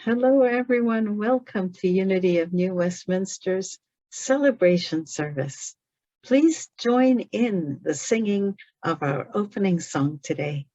Hello, everyone. Welcome to Unity of New Westminster's celebration service. Please join in the singing of our opening song today.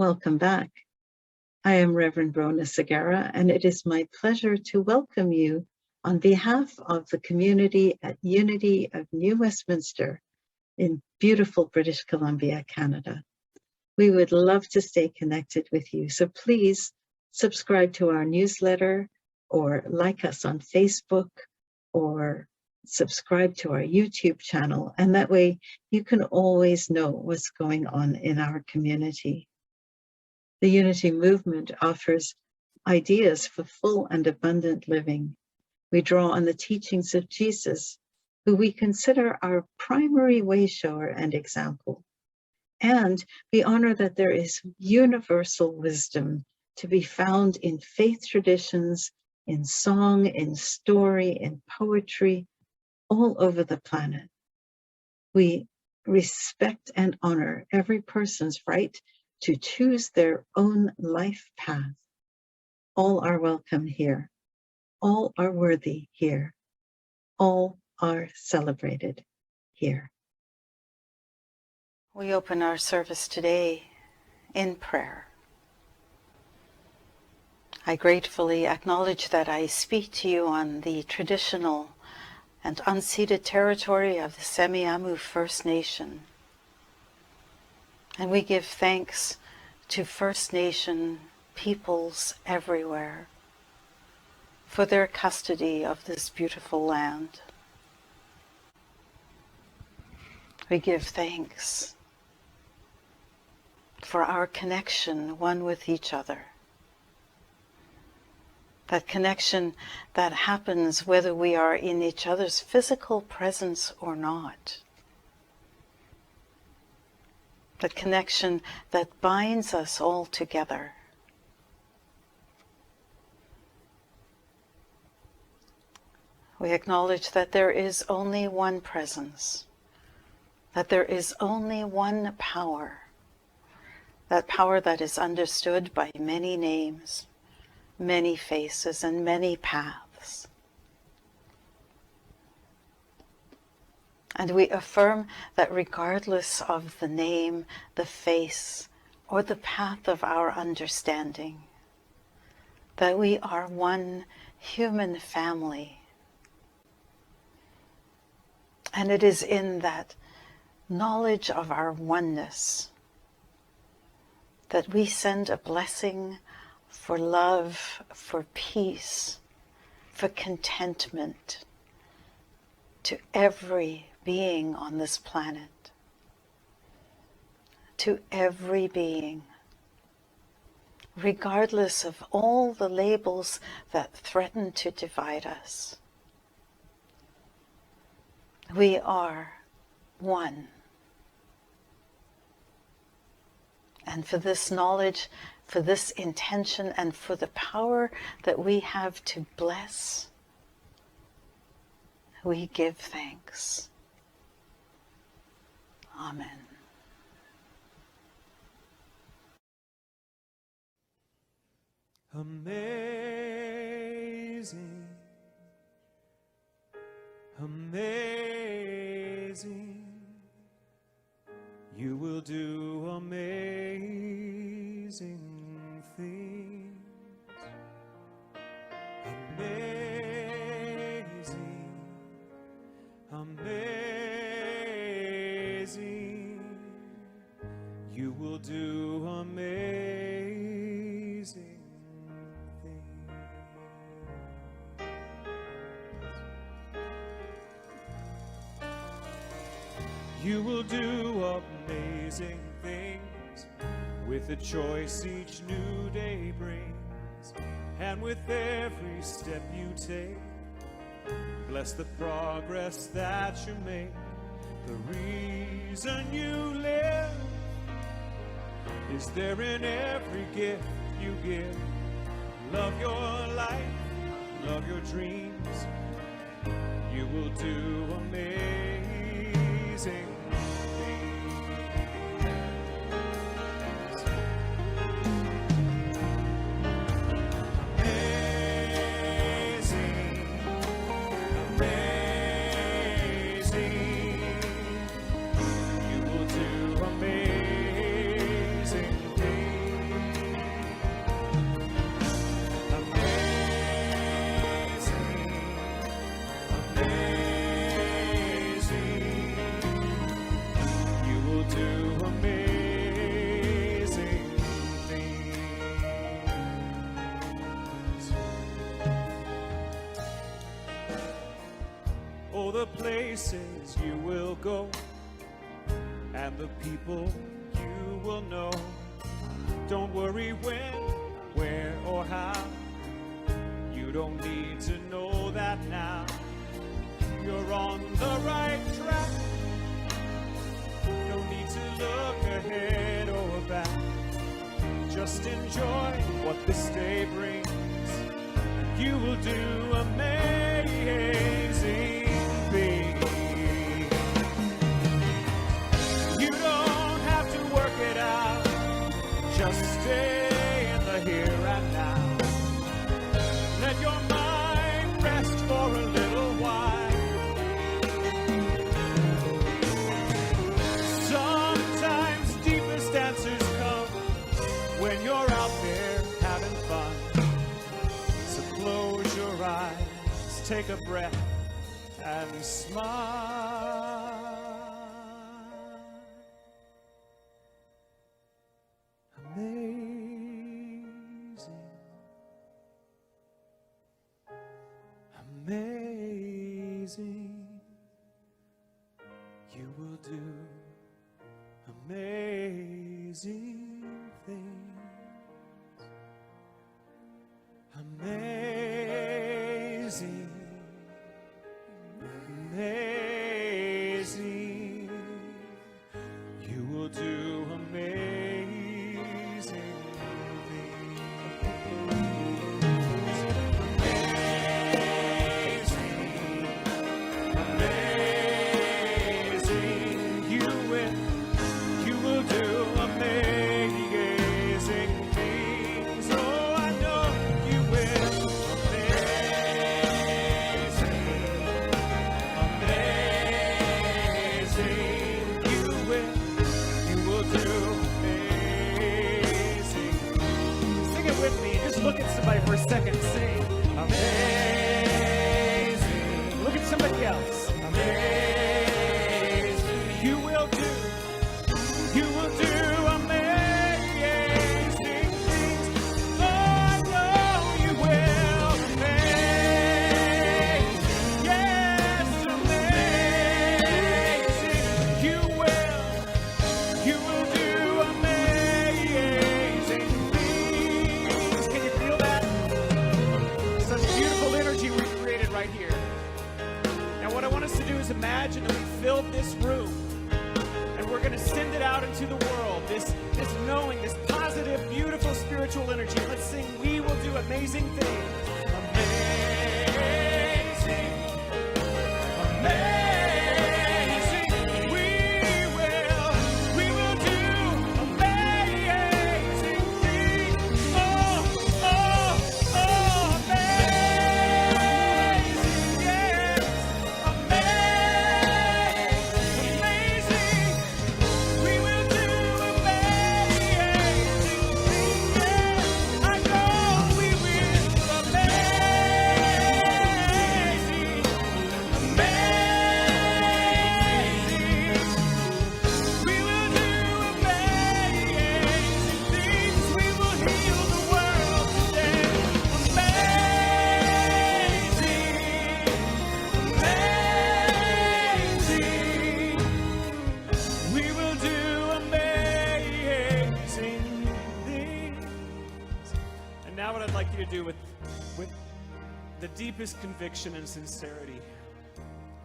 Welcome back. I am Reverend Rhona Segarra, and it is my pleasure to welcome you on behalf of the community at Unity of New Westminster in beautiful British Columbia, Canada. We would love to stay connected with you, so please subscribe to our newsletter or like us on Facebook or subscribe to our YouTube channel, and that way you can always know what's going on in our community. The Unity movement offers ideas for full and abundant living. We draw on the teachings of Jesus, who we consider our primary way shower and example. And we honor that there is universal wisdom to be found in faith traditions, in song, in story, in poetry, all over the planet. We respect and honor every person's right to choose their own life path. All are welcome here. All are worthy here. All are celebrated here. We open our service today in prayer. I gratefully acknowledge that I speak to you on the traditional and unceded territory of the Semiahmoo First Nation. And we give thanks to First Nation peoples everywhere for their custody of this beautiful land. We give thanks for our connection one with each other. That connection that happens whether we are in each other's physical presence or not. The connection that binds us all together. We acknowledge that there is only one presence, that there is only one power, that power that is understood by many names, many faces, and many paths. And we affirm that regardless of the name, the face, or the path of our understanding, that we are one human family. And it is in that knowledge of our oneness that we send a blessing for love, for peace, for contentment to every being on this planet, to every being, regardless of all the labels that threaten to divide us. We are one. And for this knowledge, for this intention, and for the power that we have to bless, we give thanks. Amen. Amazing, amazing, you will do amazing things. Amazing, amazing, you will do amazing things. You will do amazing things with the choice each new day brings, and with every step you take. Bless the progress that you make. The reason you live is there in every gift you give. Love your life, love your dreams. You will do amazing things. Amazing, amazing. You will do amazing things. Amazing, amazing. You will do amazing things. Oh, the places you will go, and the people you will know. Don't worry when, where, or how. You don't need to know that now. You're on the right track. No need to look ahead or back. Just enjoy what this day brings. You will do amazing things. You don't have to work it out. Just stay in the here and now. Let your mind take a breath and smile. Amazing, amazing, you will do amazing things. Amazing, amazing, you will do amazing things. Amazing, you will do amazing things. Oh, I know you will. Amazing, you will do amazing. Sing it with me. Just look at somebody for a second. Sing amazing. Look at somebody else. Amazing, you will do amazing things. Oh, I know you will. Amazing, yes, amazing, you will do amazing things. Can you feel that? Such beautiful energy we've created right here. Now what I want us to do is imagine that we filled this room and we're going to send it out into the world. This knowing, this positive, beautiful spiritual energy. Let's sing, we will do amazing things. Amazing, amazing, we will do amazing things. Oh, amazing, yes, amazing, we will do amazing things. I know we will. Amazing, amazing, we will do amazing things. We will heal the world today. Amazing, we will do amazing things. And now what I'd like you to do with the deepest conviction and sincerity,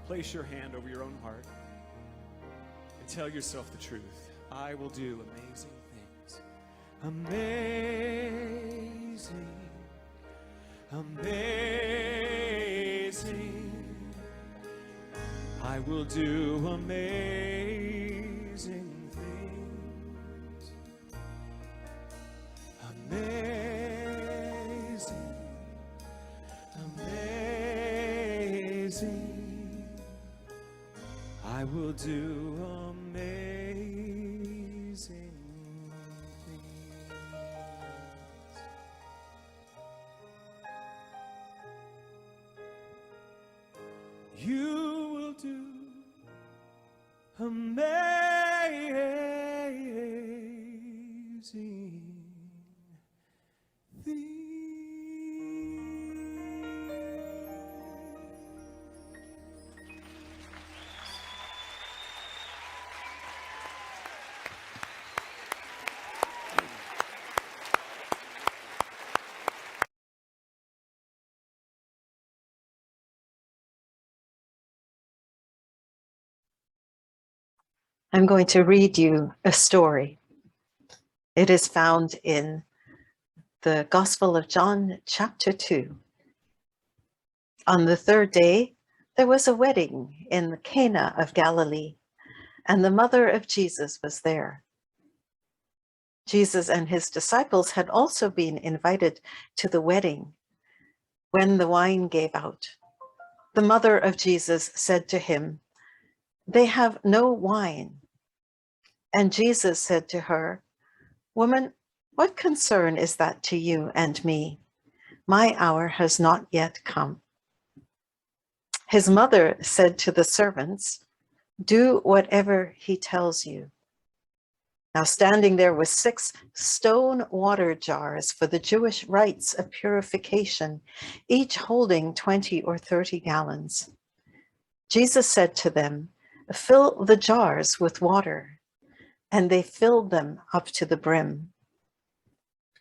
place your hand over your own heart and tell yourself the truth. I will do amazing things. Amazing, amazing, I will do amazing things. Amazing, amazing, I will do amazing things. You will do amazing things. I'm going to read you a story. It is found in the Gospel of John, chapter 2. On the third day, there was a wedding in Cana of Galilee, and the mother of Jesus was there. Jesus and his disciples had also been invited to the wedding. When the wine gave out, the mother of Jesus said to him, "They have no wine." And Jesus said to her, "Woman, what concern is that to you and me? My hour has not yet come." His mother said to the servants, "Do whatever he tells you." Now standing there were 6 stone water jars for the Jewish rites of purification, each holding 20 or 30 gallons. Jesus said to them, "Fill the jars with water." And they filled them up to the brim.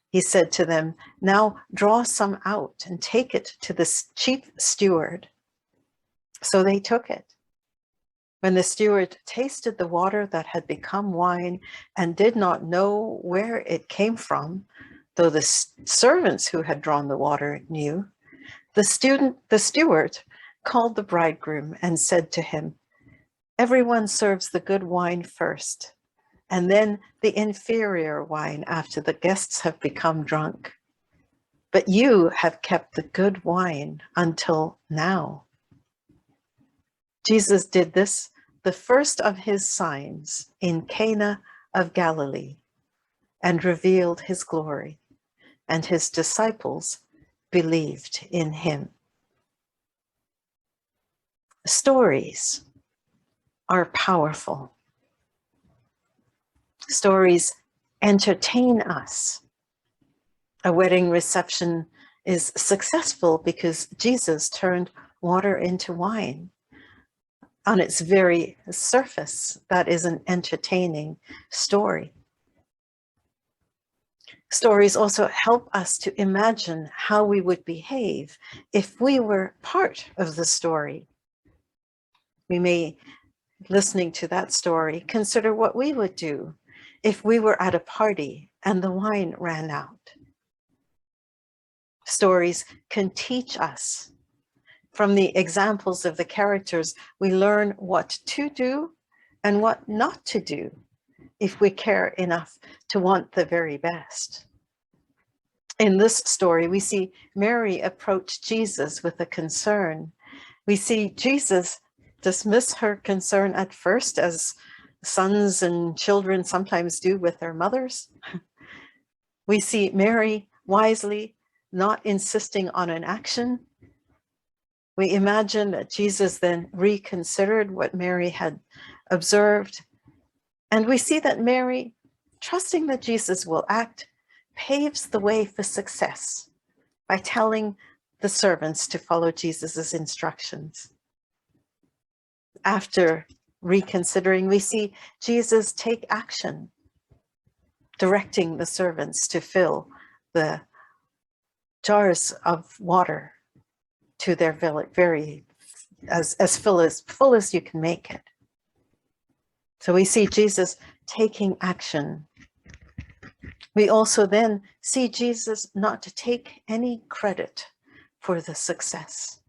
He said to them, "Now draw some out and take it to the chief steward." So they took it. When the steward tasted the water that had become wine and did not know where it came from, though the servants who had drawn the water knew, the steward called the bridegroom and said to him, "Everyone serves the good wine first, and then the inferior wine after the guests have become drunk. But you have kept the good wine until now." Jesus did this, the first of his signs, in Cana of Galilee, and revealed his glory, and his disciples believed in him. Stories are powerful. Stories entertain us. A wedding reception is successful because Jesus turned water into wine. On its very surface, that is an entertaining story. Stories also help us to imagine how we would behave if we were part of the story. We may, listening to that story, consider what we would do if we were at a party and the wine ran out. Stories can teach us. From the examples of the characters, we learn what to do and what not to do if we care enough to want the very best. In this story, we see Mary approach Jesus with a concern. We see Jesus dismiss her concern at first, as sons and children sometimes do with their mothers. We see Mary wisely not insisting on an action. We imagine that Jesus then reconsidered what Mary had observed. And we see that Mary, trusting that Jesus will act, paves the way for success by telling the servants to follow Jesus's instructions. After reconsidering, we see Jesus take action, directing the servants to fill the jars of water to their very as full as you can make it. So we see Jesus taking action. We also then see Jesus not to take any credit for the success.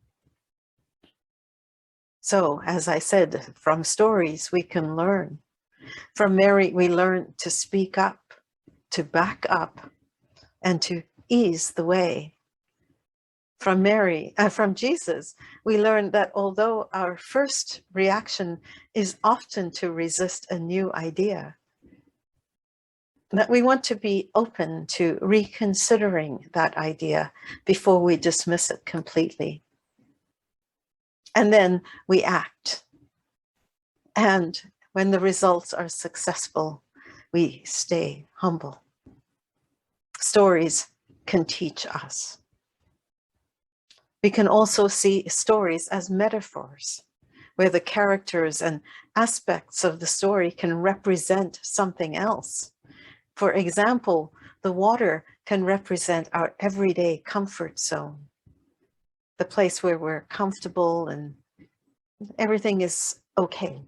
So, as I said, from stories we can learn. From Mary, we learn to speak up, to back up, and to ease the way. From Jesus, we learn that although our first reaction is often to resist a new idea, that we want to be open to reconsidering that idea before we dismiss it completely. And then we act. And when the results are successful, we stay humble. Stories can teach us. We can also see stories as metaphors, where the characters and aspects of the story can represent something else. For example, the water can represent our everyday comfort zone, the place where we're comfortable and everything is okay.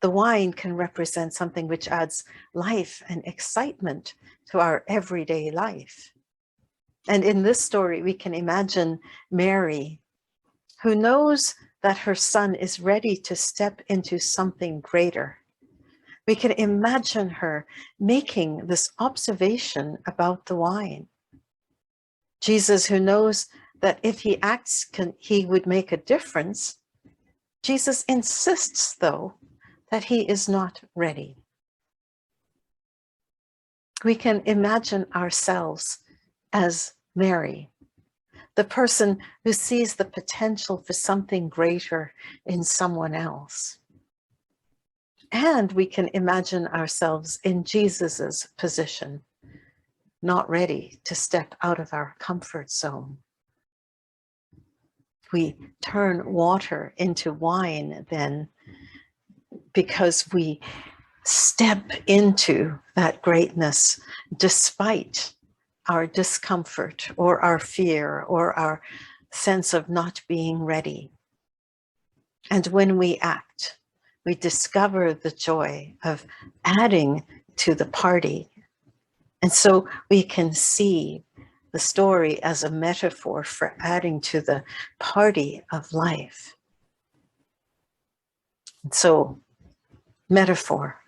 The wine can represent something which adds life and excitement to our everyday life. And in this story, we can imagine Mary, who knows that her son is ready to step into something greater. We can imagine her making this observation about the wine. Jesus, who knows that if he acts, he would make a difference. Jesus insists, though, that he is not ready. We can imagine ourselves as Mary, the person who sees the potential for something greater in someone else. And we can imagine ourselves in Jesus's position, not ready to step out of our comfort zone. We turn water into wine then, because we step into that greatness despite our discomfort or our fear or our sense of not being ready. And when we act, we discover the joy of adding to the party. And so we can see the story as a metaphor for adding to the party of life. And so, metaphor.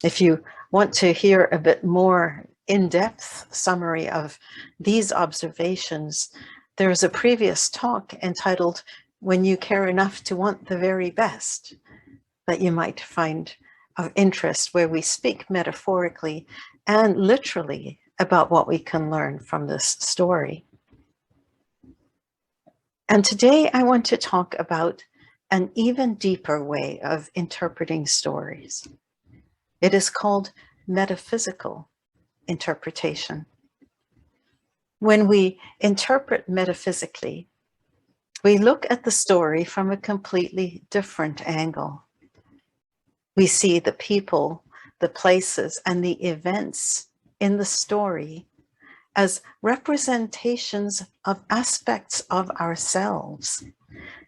If you want to hear a bit more in-depth summary of these observations, there's a previous talk entitled "When You Care Enough to Want the Very Best" that you might find of interest, where we speak metaphorically and literally about what we can learn from this story. And today I want to talk about an even deeper way of interpreting stories. It is called metaphysical interpretation. When we interpret metaphysically, we look at the story from a completely different angle. We see the people, the places, and the events in the story as representations of aspects of ourselves,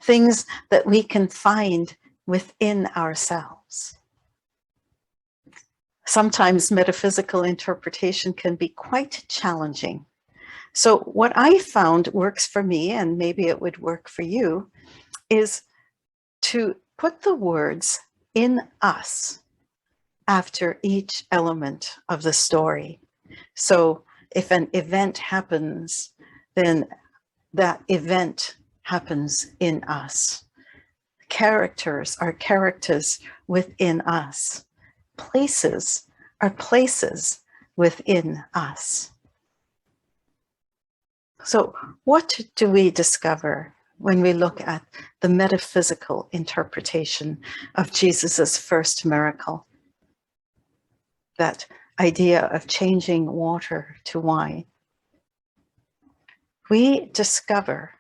things that we can find within ourselves. Sometimes metaphysical interpretation can be quite challenging. So what I found works for me, and maybe it would work for you, is to put the words "in us" after each element of the story. So if an event happens, then that event happens in us. Characters are characters within us. Places are places within us. So what do we discover when we look at the metaphysical interpretation of Jesus's first miracle? That idea of changing water to wine. We discover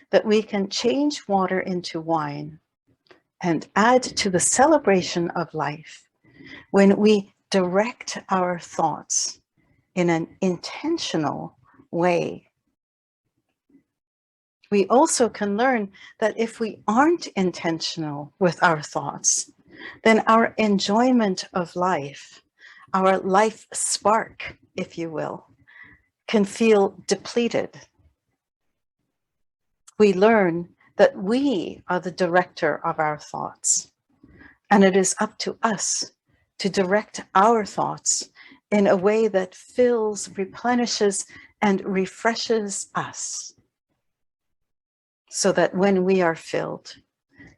that we can change water into wine and add to the celebration of life when we direct our thoughts in an intentional way. We also can learn that if we aren't intentional with our thoughts, then our enjoyment of life, our life spark, if you will, can feel depleted. We learn that we are the director of our thoughts, and it is up to us to direct our thoughts in a way that fills, replenishes, and refreshes us, so that when we are filled,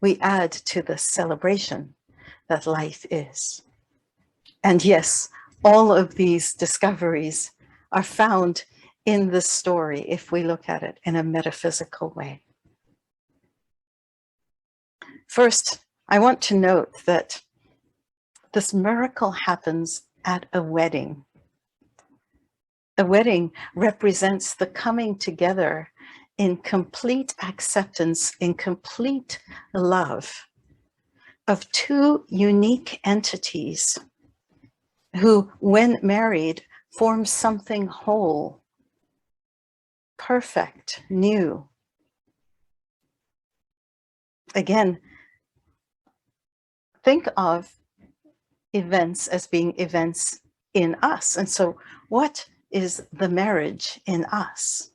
we add to the celebration that life is. And yes, all of these discoveries are found in this story if we look at it in a metaphysical way. First, I want to note that this miracle happens at a wedding. A wedding represents the coming together in complete acceptance, in complete love of two unique entities who, when married, form something whole, perfect, new. Again, think of events as being events in us. And so what is the marriage in us?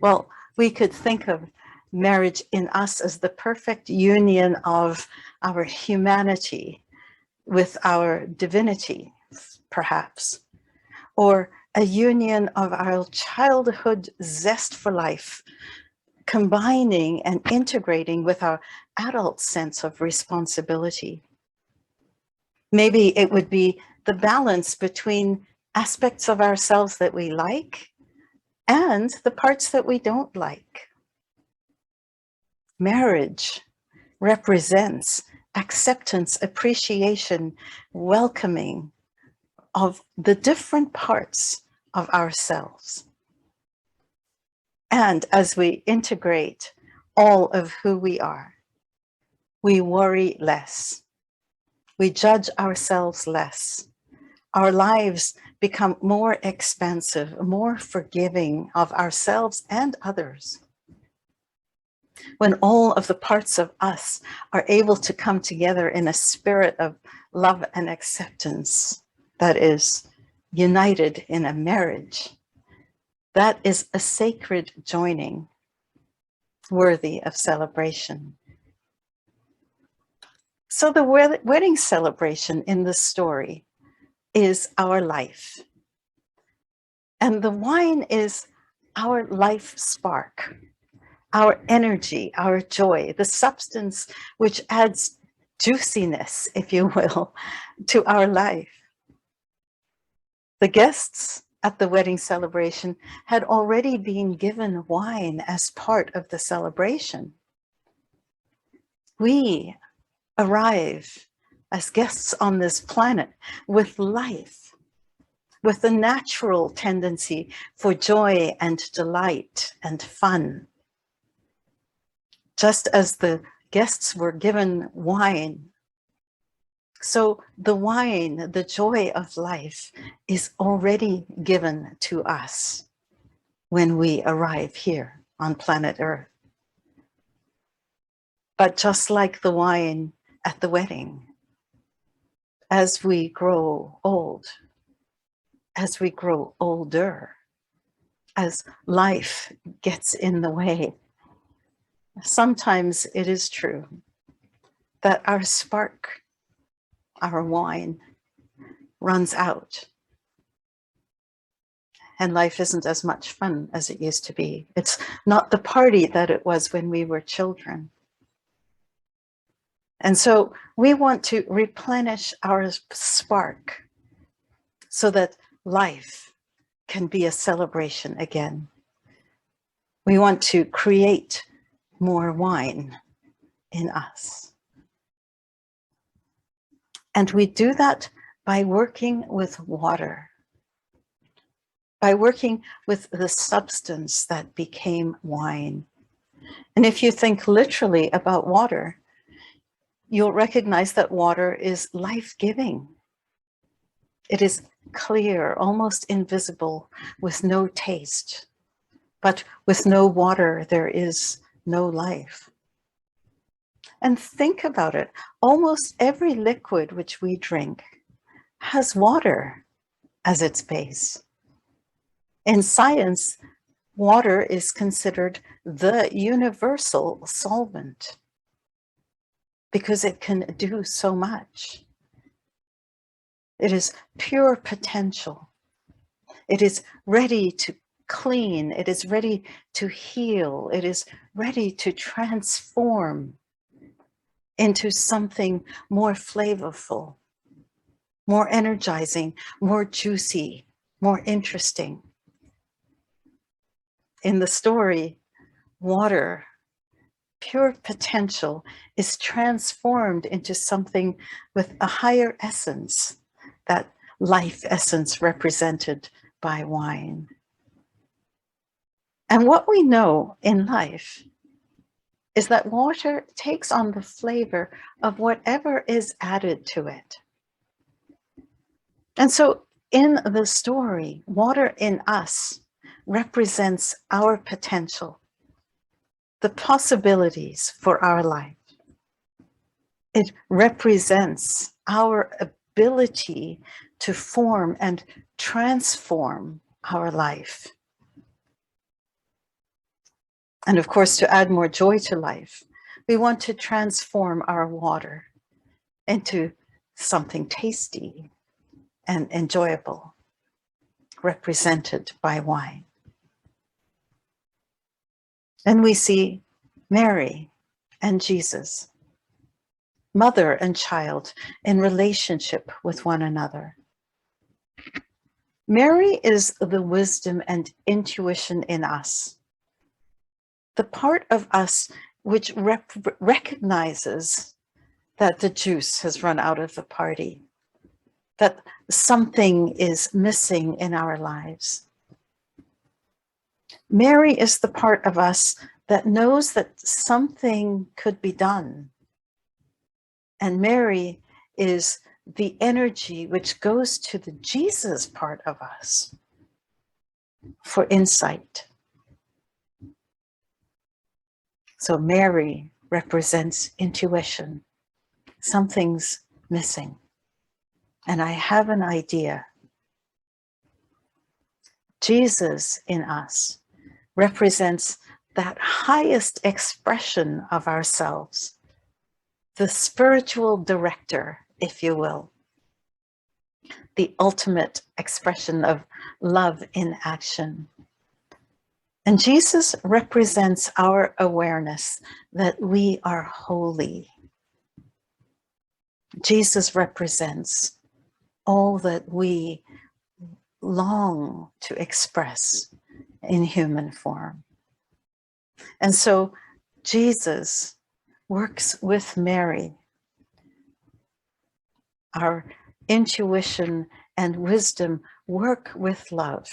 Well, we could think of marriage in us as the perfect union of our humanity with our divinity, perhaps, or a union of our childhood zest for life, combining and integrating with our adult sense of responsibility. Maybe it would be the balance between aspects of ourselves that we like and the parts that we don't like. Marriage represents acceptance, appreciation, welcoming of the different parts of ourselves. And as we integrate all of who we are, we worry less. We judge ourselves less. Our lives become more expansive, more forgiving of ourselves and others. When all of the parts of us are able to come together in a spirit of love and acceptance that is united in a marriage, that is a sacred joining worthy of celebration. So the wedding celebration in the story is our life. And the wine is our life spark, our energy, our joy, the substance which adds juiciness, if you will, to our life. The guests at the wedding celebration had already been given wine as part of the celebration. We arrive as guests on this planet with life, with the natural tendency for joy and delight and fun. Just as the guests were given wine, so the wine, the joy of life, is already given to us when we arrive here on planet Earth. But just like the wine at the wedding, as we grow old, as we grow older, as life gets in the way, sometimes it is true that our spark, our wine, runs out. And life isn't as much fun as it used to be. It's not the party that it was when we were children. And so we want to replenish our spark so that life can be a celebration again. We want to create more wine in us. And we do that by working with water, by working with the substance that became wine. And if you think literally about water, you'll recognize that water is life-giving. It is clear, almost invisible, with no taste. But with no water, there is no life. And think about it. Almost every liquid which we drink has water as its base. In science, water is considered the universal solvent because it can do so much. It is pure potential. It is ready to clean. It is ready to heal. It is ready to transform into something more flavorful, more energizing, more juicy, more interesting. In the story, water, pure potential, is transformed into something with a higher essence, that life essence represented by wine. And what we know in life is that water takes on the flavor of whatever is added to it. And so in the story, water in us represents our potential, the possibilities for our life. It represents our ability to form and transform our life. And of course, to add more joy to life, we want to transform our water into something tasty and enjoyable, represented by wine. And we see Mary and Jesus, mother and child, in relationship with one another. Mary is the wisdom and intuition in us, the part of us which recognizes that the juice has run out of the party, that something is missing in our lives. Mary is the part of us that knows that something could be done. And Mary is the energy which goes to the Jesus part of us for insight. So Mary represents intuition. Something's missing, and I have an idea. Jesus in us represents that highest expression of ourselves, the spiritual director, if you will, the ultimate expression of love in action. And Jesus represents our awareness that we are holy. Jesus represents all that we long to express in human form. And so Jesus works with Mary. Our intuition and wisdom work with love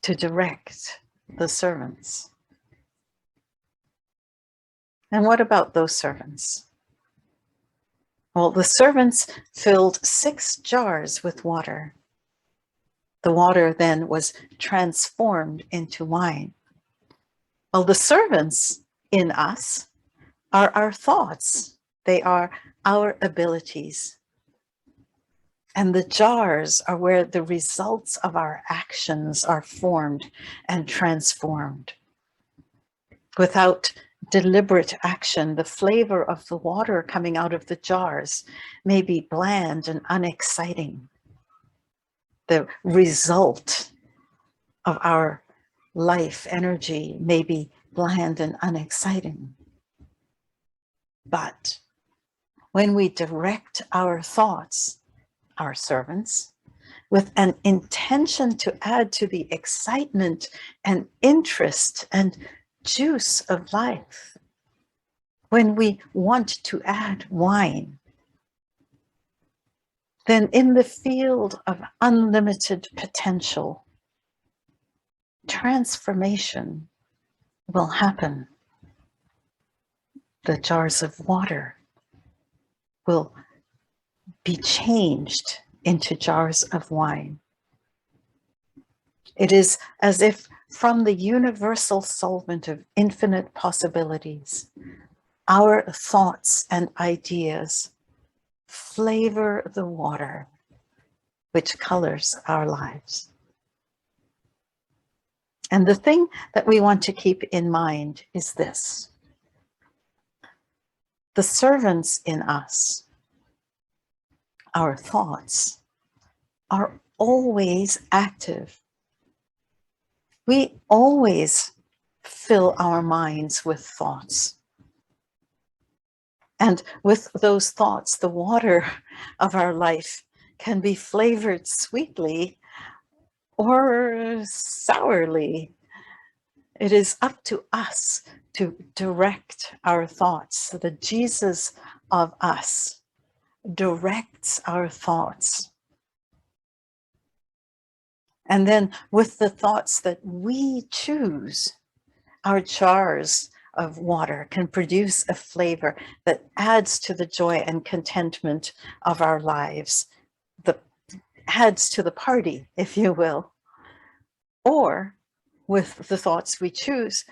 to direct the servants. And what about those servants? Well, the servants filled 6 jars with water. The water then was transformed into wine. Well, the servants in us are our thoughts. They are our abilities. And the jars are where the results of our actions are formed and transformed. Without deliberate action, the flavor of the water coming out of the jars may be bland and unexciting. The result of our life energy may be bland and unexciting. But when we direct our thoughts, our servants, with an intention to add to the excitement and interest and juice of life, when we want to add wine, then in the field of unlimited potential, transformation will happen. The jars of water will be changed into jars of wine. It is as if from the universal solvent of infinite possibilities, our thoughts and ideas flavor the water which colors our lives. And the thing that we want to keep in mind is this: the servants in us, our thoughts, are always active. We always fill our minds with thoughts. And with those thoughts, the water of our life can be flavored sweetly or sourly. It is up to us to direct our thoughts. The Jesus of us directs our thoughts. And then with the thoughts that we choose, our jars of water can produce a flavor that adds to the joy and contentment of our lives, adds to the party, if you will. Or with the thoughts we choose,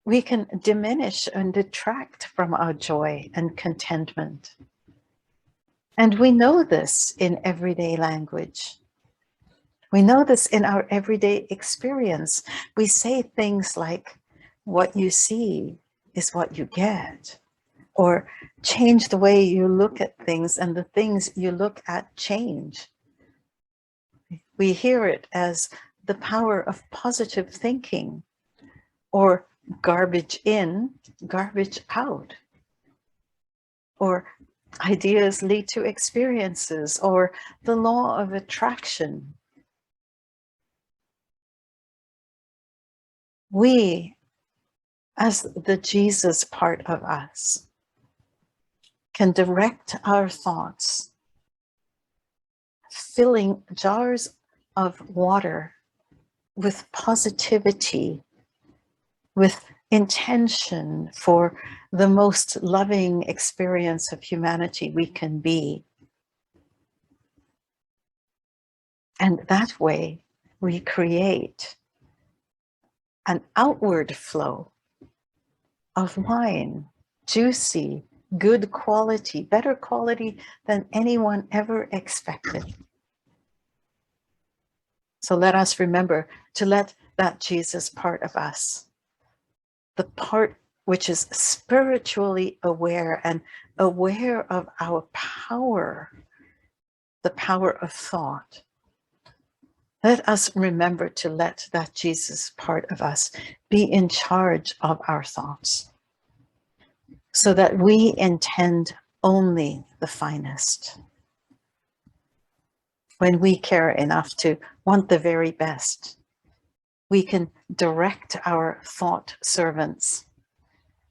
we can diminish and detract from our joy and contentment. And we know this in everyday language. We know this in our everyday experience. We say things like, what you see is what you get, or change the way you look at things and the things you look at change. We hear it as the power of positive thinking, or garbage in, garbage out, or Ideas lead to experiences, or the law of attraction. We, as the Jesus part of us, can direct our thoughts, filling jars of water with positivity, with intention for the most loving experience of humanity we can be. And that way we create an outward flow of wine, juicy, good quality, better quality than anyone ever expected. So let us remember to let that Jesus part of us, the part which is spiritually aware and aware of our power, the power of thought. Let us remember to let that Jesus part of us be in charge of our thoughts, so that we intend only the finest. When we care enough to want the very best, we can direct our thought servants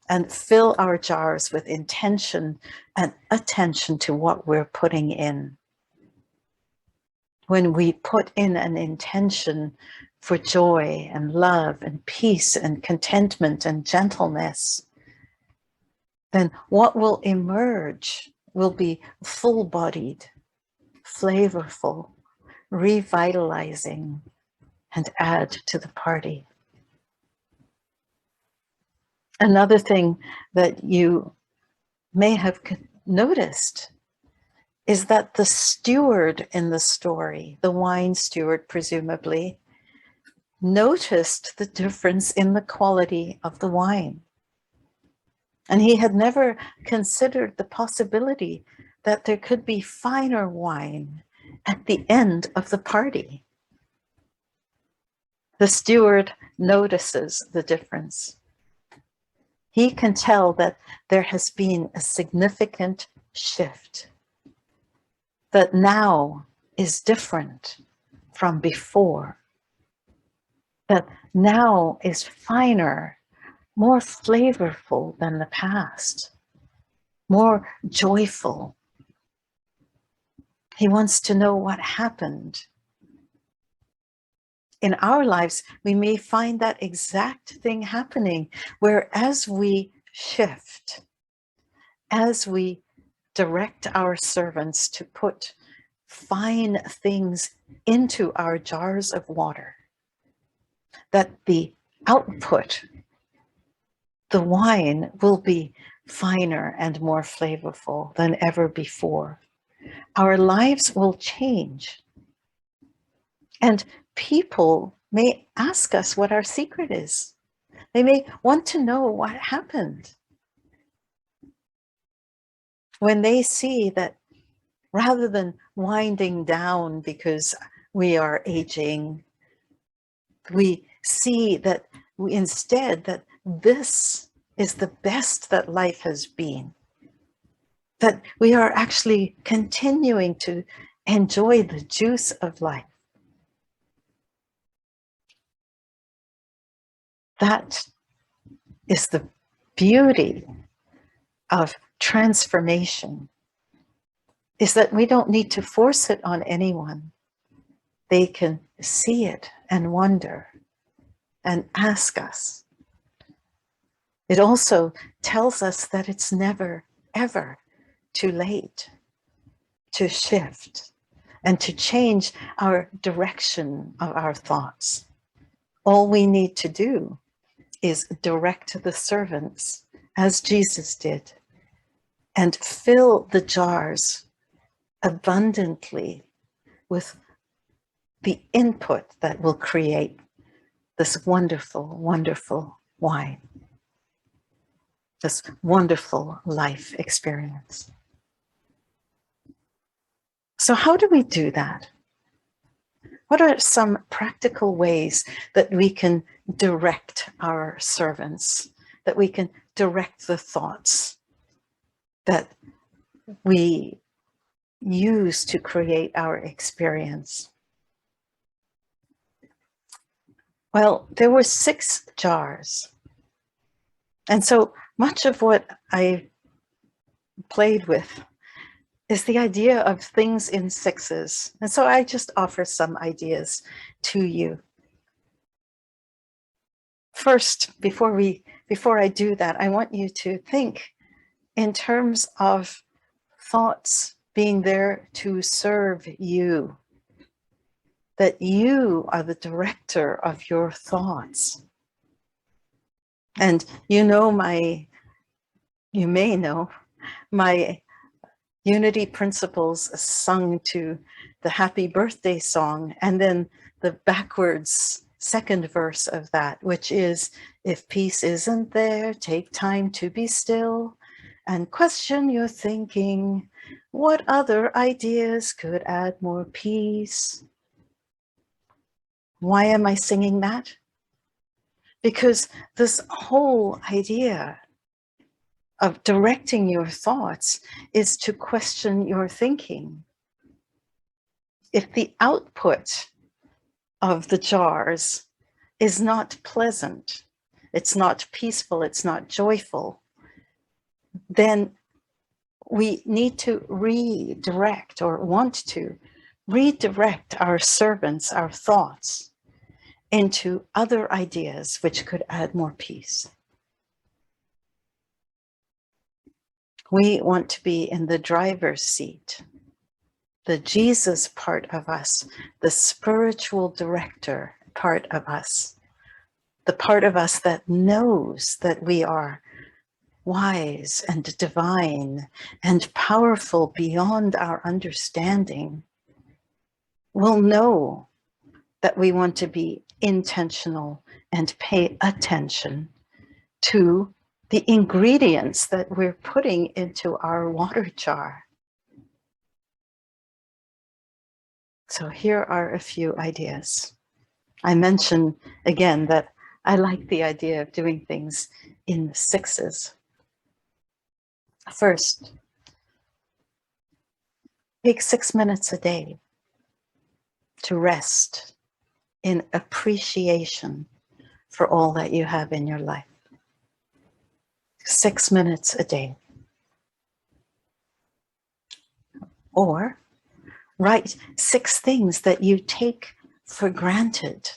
and fill our jars with intention and attention to what we're putting in. When we put in an intention for joy and love and peace and contentment and gentleness, then what will emerge will be full-bodied, flavorful, revitalizing, and add to the party. Another thing that you may have noticed is that the steward in the story, the wine steward presumably, noticed the difference in the quality of the wine. And he had never considered the possibility that there could be finer wine at the end of the party. The steward notices the difference. He can tell that there has been a significant shift, that now is different from before, that now is finer, more flavorful than the past, more joyful. He wants to know what happened. In our lives, we may find that exact thing happening, where as we shift, as we direct our servants to put fine things into our jars of water, that the output, the wine, will be finer and more flavorful than ever before. Our lives will change. And people may ask us what our secret is. They may want to know what happened. When they see that rather than winding down because we are aging, we see that instead that this is the best that life has been, that we are actually continuing to enjoy the juice of life. That is the beauty of transformation, is that we don't need to force it on anyone. They can see it and wonder and ask us. It also tells us that it's never, ever too late to shift and to change our direction of our thoughts. All we need to do is direct the servants as Jesus did and fill the jars abundantly with the input that will create this wonderful, wonderful wine, this wonderful life experience. So how do we do that? What are some practical ways that we can direct our servants, that we can direct the thoughts that we use to create our experience? Well, there were 6 jars. And so much of what I played with is the idea of things in 6s. And so I just offer some ideas to you. First, before I do that, I want you to think in terms of thoughts being there to serve you, that you are the director of your thoughts. And you may know my Unity principles sung to the happy birthday song, and then the backwards second verse of that, which is, if peace isn't there, take time to be still and question your thinking. What other ideas could add more peace? Why am I singing that? Because this whole idea of directing your thoughts is to question your thinking. If the output of the jars is not pleasant, it's not peaceful, it's not joyful, then we need to redirect, or want to redirect our servants, our thoughts, into other ideas which could add more peace. We want to be in the driver's seat, the Jesus part of us, the spiritual director part of us, the part of us that knows that we are wise and divine and powerful beyond our understanding. Will know that we want to be intentional and pay attention to the ingredients that we're putting into our water jar. So here are a few ideas. I mention again that I like the idea of doing things in 6s. First, take 6 minutes a day to rest in appreciation for all that you have in your life. 6 minutes a day. Or write 6 things that you take for granted.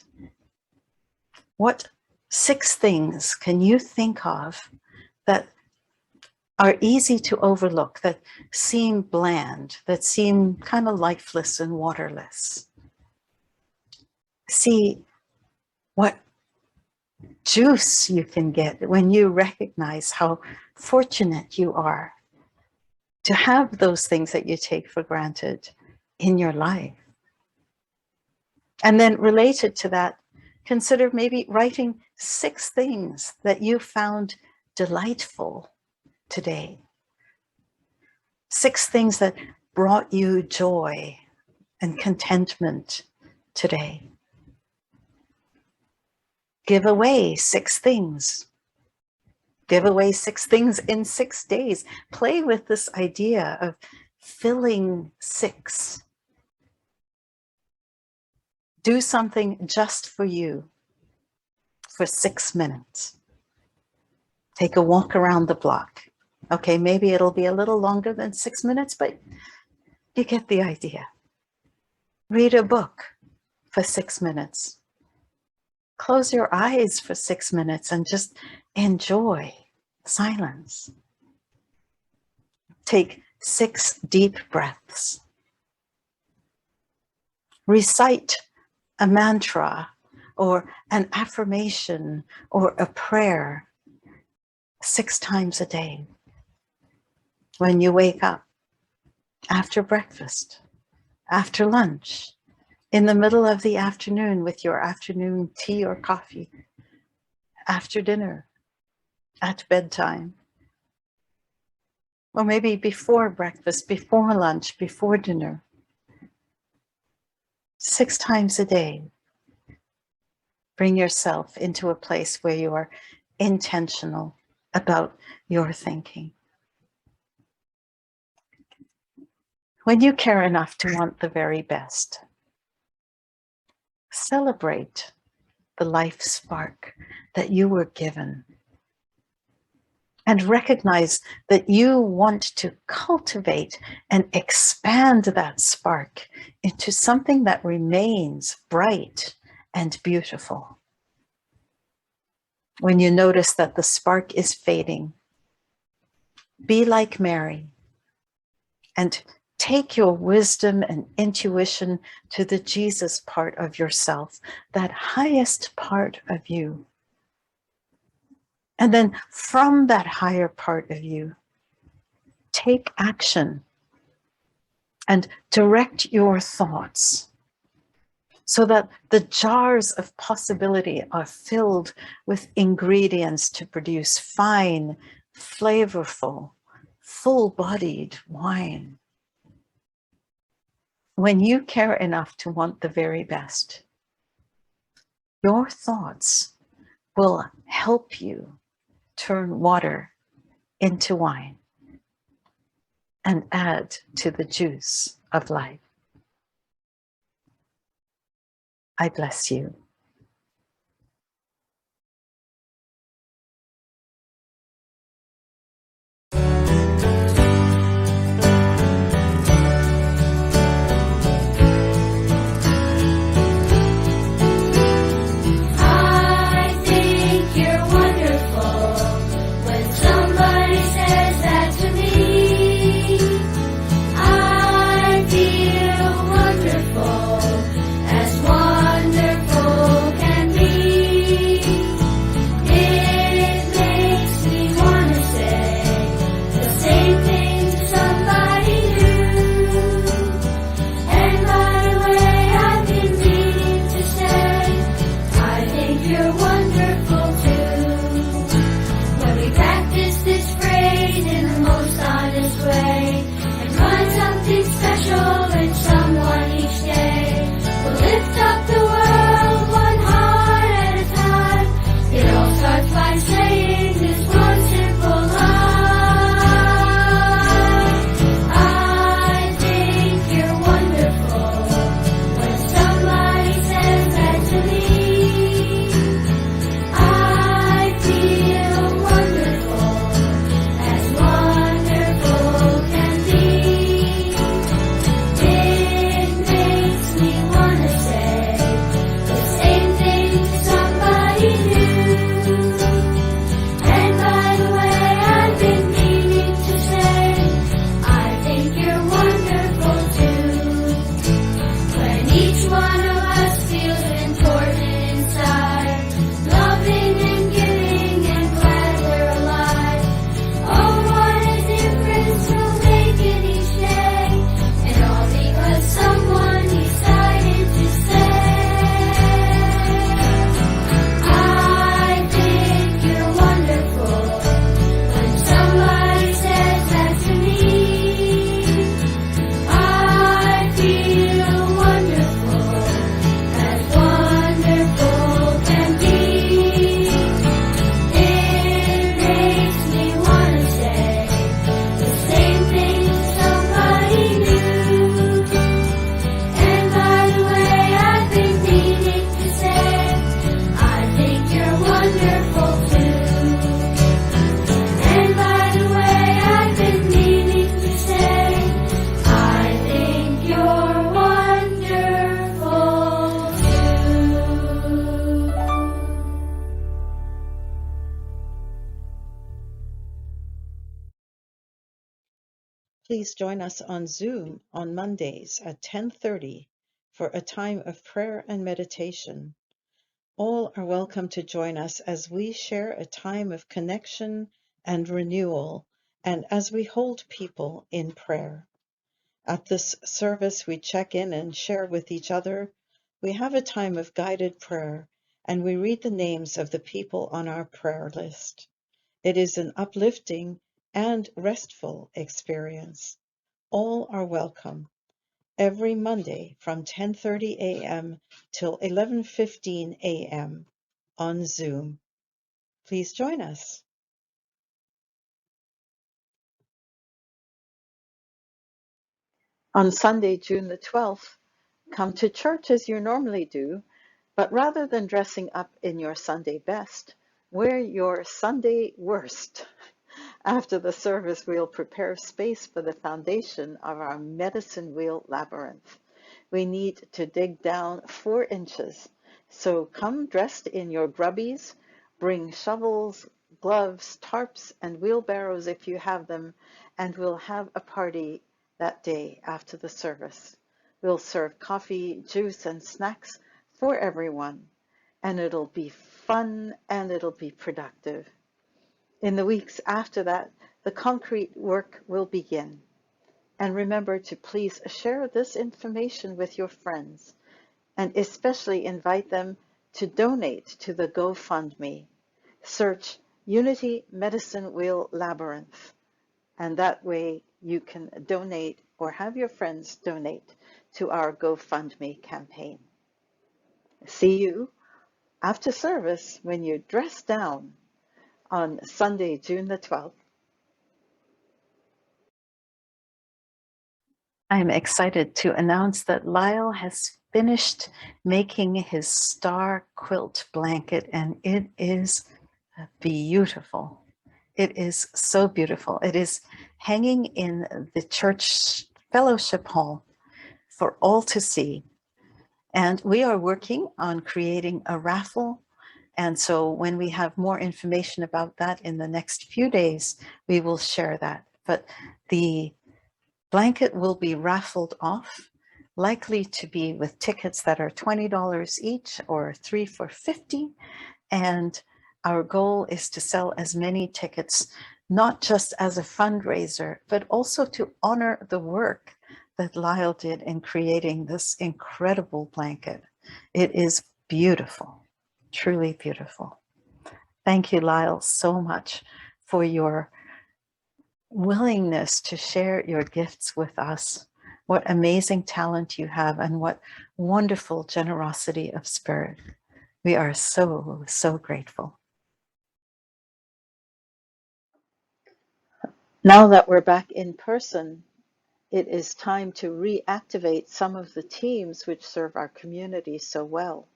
What 6 things can you think of that are easy to overlook, that seem bland, that seem kind of lifeless and waterless? See what juice you can get when you recognize how fortunate you are to have those things that you take for granted in your life. And then related to that, consider maybe writing 6 things that you found delightful today. 6 things that brought you joy and contentment today. Give away 6 things. Give away 6 things in 6 days. Play with this idea of filling 6. Do something just for you for 6 minutes. Take a walk around the block. Okay, maybe it'll be a little longer than 6 minutes, but you get the idea. Read a book for 6 minutes. Close your eyes for 6 minutes and just enjoy silence. Take 6 deep breaths. Recite a mantra or an affirmation or a prayer 6 times a day. When you wake up, after breakfast, after lunch, in the middle of the afternoon with your afternoon tea or coffee, after dinner, at bedtime, or maybe before breakfast, before lunch, before dinner. 6 times a day, bring yourself into a place where you are intentional about your thinking. When you care enough to want the very best, celebrate the life spark that you were given, and recognize that you want to cultivate and expand that spark into something that remains bright and beautiful. When you notice that the spark is fading, be like Mary and take your wisdom and intuition to the Jesus part of yourself, that highest part of you. And then from that higher part of you, take action and direct your thoughts so that the jars of possibility are filled with ingredients to produce fine, flavorful, full-bodied wine. When you care enough to want the very best, your thoughts will help you turn water into wine and add to the juice of life. I bless you. Please join us on Zoom on Mondays at 10:30 for a time of prayer and meditation. All are welcome to join us as we share a time of connection and renewal, and as we hold people in prayer. At this service, we check in and share with each other. We have a time of guided prayer, and we read the names of the people on our prayer list. It is an uplifting and restful experience. All are welcome. Every Monday from 10:30 a.m. till 11:15 a.m. on Zoom. Please join us. On Sunday, June the 12th, come to church as you normally do, but rather than dressing up in your Sunday best, wear your Sunday worst. After the service, we'll prepare space for the foundation of our medicine wheel labyrinth. We need to dig down 4 inches. So come dressed in your grubbies, bring shovels, gloves, tarps, and wheelbarrows if you have them, and we'll have a party that day after the service. We'll serve coffee, juice, and snacks for everyone, and it'll be fun and it'll be productive. In the weeks after that, the concrete work will begin. And remember to please share this information with your friends, and especially invite them to donate to the GoFundMe. Search Unity Medicine Wheel Labyrinth, and that way you can donate or have your friends donate to our GoFundMe campaign. See you after service when you dress down on Sunday, June the 12th. I'm excited to announce that Lyle has finished making his star quilt blanket, and it is beautiful. It is so beautiful. It is hanging in the church fellowship hall for all to see. And we are working on creating a raffle. And so when we have more information about that in the next few days, we will share that. But the blanket will be raffled off, likely to be with tickets that are $20 each or 3 for $50. And our goal is to sell as many tickets, not just as a fundraiser, but also to honor the work that Lyle did in creating this incredible blanket. It is beautiful, truly beautiful. Thank you, Lyle, so much for your willingness to share your gifts with us. What amazing talent you have, and what wonderful generosity of spirit. We are so, so grateful. Now that we're back in person, it is time to reactivate some of the teams which serve our community so well.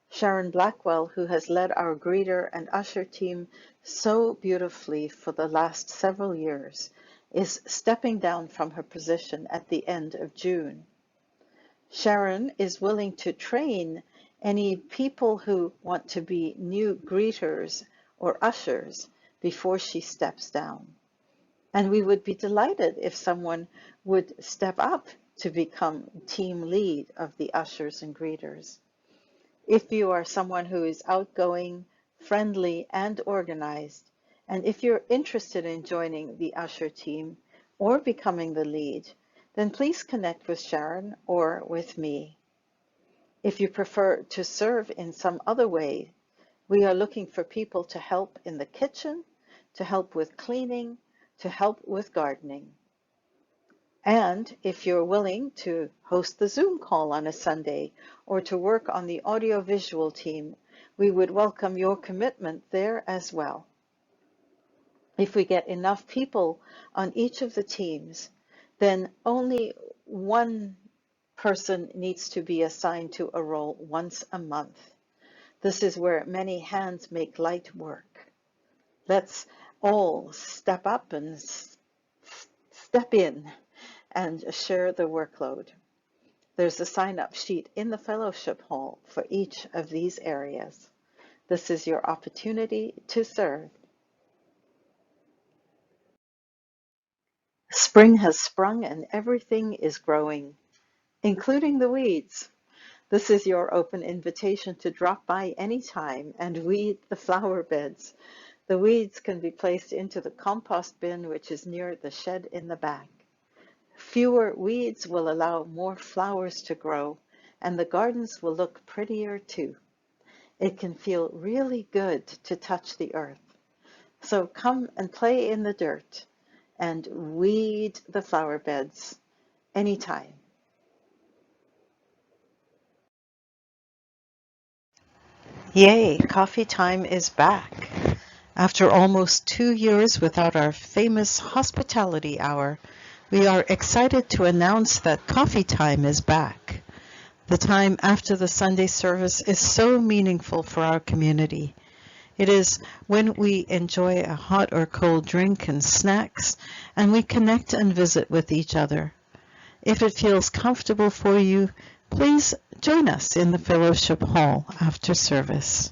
Sharon Blackwell, who has led our greeter and usher team so beautifully for the last several years, is stepping down from her position at the end of June. Sharon is willing to train any people who want to be new greeters or ushers before she steps down. And we would be delighted if someone would step up to become team lead of the ushers and greeters. If you are someone who is outgoing, friendly, and organized, and if you're interested in joining the usher team or becoming the lead, then please connect with Sharon or with me. If you prefer to serve in some other way, we are looking for people to help in the kitchen, to help with cleaning, to help with gardening. And if you're willing to host the Zoom call on a Sunday or to work on the audiovisual team, we would welcome your commitment there as well. If we get enough people on each of the teams, then only one person needs to be assigned to a role once a month. This is where many hands make light work. Let's all step up and step in and share the workload. There's a sign-up sheet in the fellowship hall for each of these areas. This is your opportunity to serve. Spring has sprung and everything is growing, including the weeds. This is your open invitation to drop by anytime and weed the flower beds. The weeds can be placed into the compost bin, which is near the shed in the back. Fewer weeds will allow more flowers to grow, and the gardens will look prettier too. It can feel really good to touch the earth. So come and play in the dirt and weed the flower beds anytime. Yay, coffee time is back. After almost 2 years without our famous hospitality hour, We are excited to announce that coffee time is back. The time after the Sunday service is so meaningful for our community. It is when we enjoy a hot or cold drink and snacks, and we connect and visit with each other. If it feels comfortable for you, please join us in the fellowship hall after service.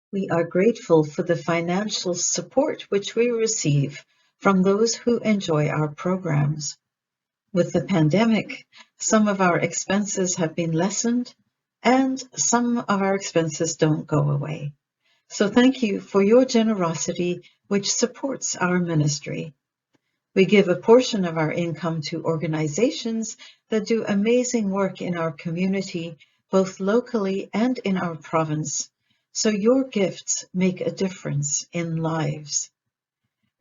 We are grateful for the financial support which we receive from those who enjoy our programs. With the pandemic, some of our expenses have been lessened, and some of our expenses don't go away. So thank you for your generosity, which supports our ministry. We give a portion of our income to organizations that do amazing work in our community, both locally and in our province. So your gifts make a difference in lives.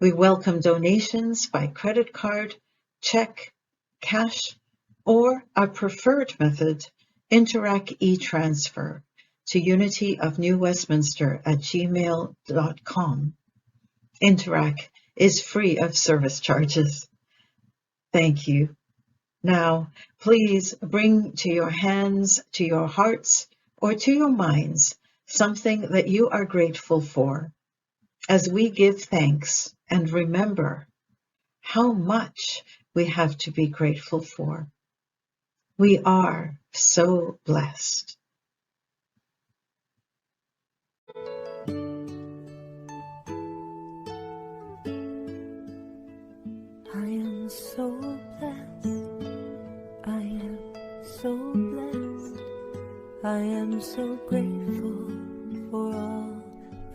We welcome donations by credit card, check, cash, or our preferred method, Interac e-transfer, to Unity of New Westminster at gmail.com. Interac is free of service charges. Thank you. Now, please bring to your hands, to your hearts, or to your minds something that you are grateful for, as we give thanks and remember how much we have to be grateful for. We are so blessed. I am so blessed. I am so blessed. I am so grateful for all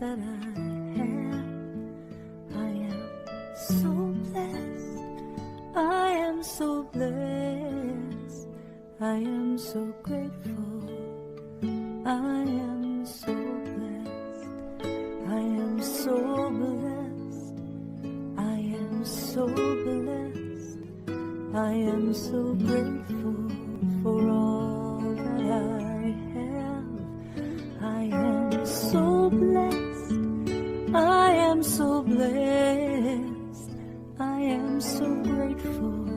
that I have. I am so blessed. I am so blessed. I am so grateful. I am so blessed. I am so blessed. I am so blessed. I am so grateful for all that I have. I am so blessed. I am so blessed. I am so grateful.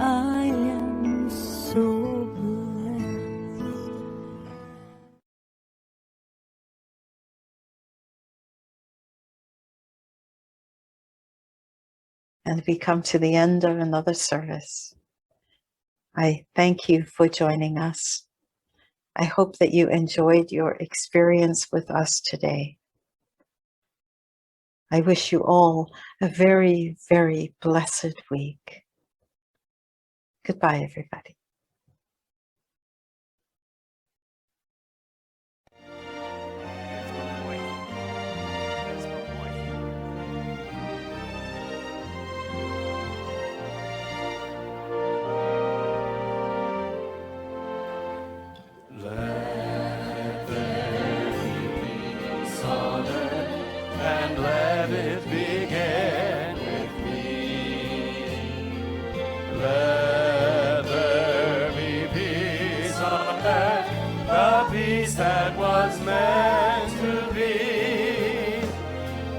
I am so blessed. And we come to the end of another service. I thank you for joining us. I hope that you enjoyed your experience with us today. I wish you all a very, very blessed week. Goodbye, everybody. Let it begin with me. Let there be peace on earth, the peace that was meant to be,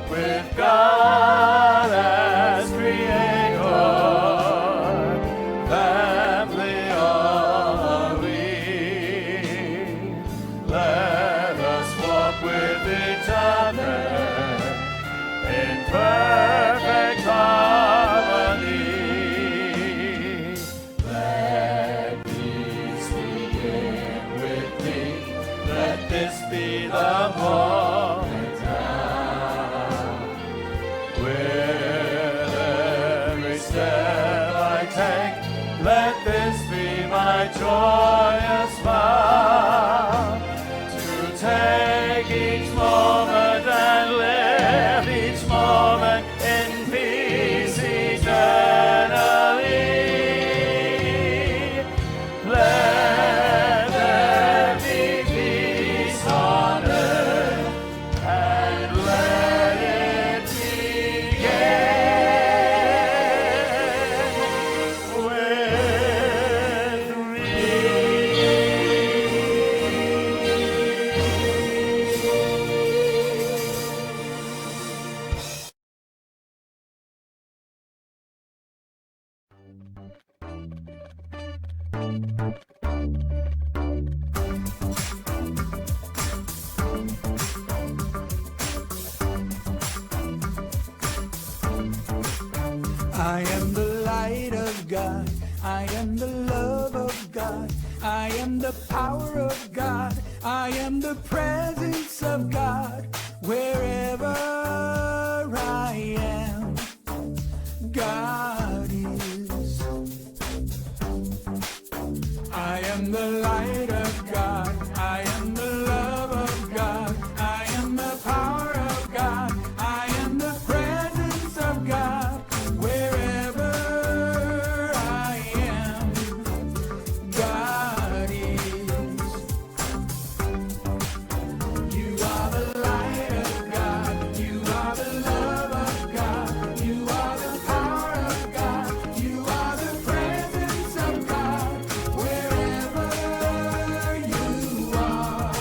with God as creator, family are we. Let us walk with each other in perfect harmony. Let peace begin with me. Let this be the moment now. With every step I take, let this be my joyous vow, to take each moment and live each moment in peace eternally. Let there be peace on earth, and let it begin with me. I am the light of God. I am the love of God. I am the power of God. I am the presence of God. Wherever I am, God is. I am the light of God. I am the love of God. I am the power of God. I am the presence of God. Wherever I am, God is. You are the light of God. You are the love of God. You are the power of God. You are the presence of God. Wherever you are,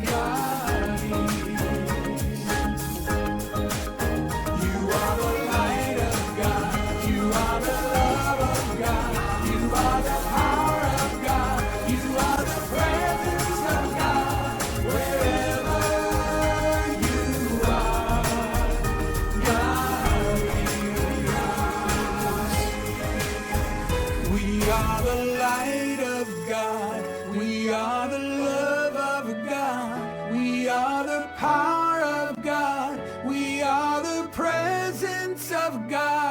God is. You are the light of God. You are the love of God. You are the power of God. You are the presence of God. Wherever you are, God is. We are the light of God. We are the love of God. We are the power of God. We are the presence of God.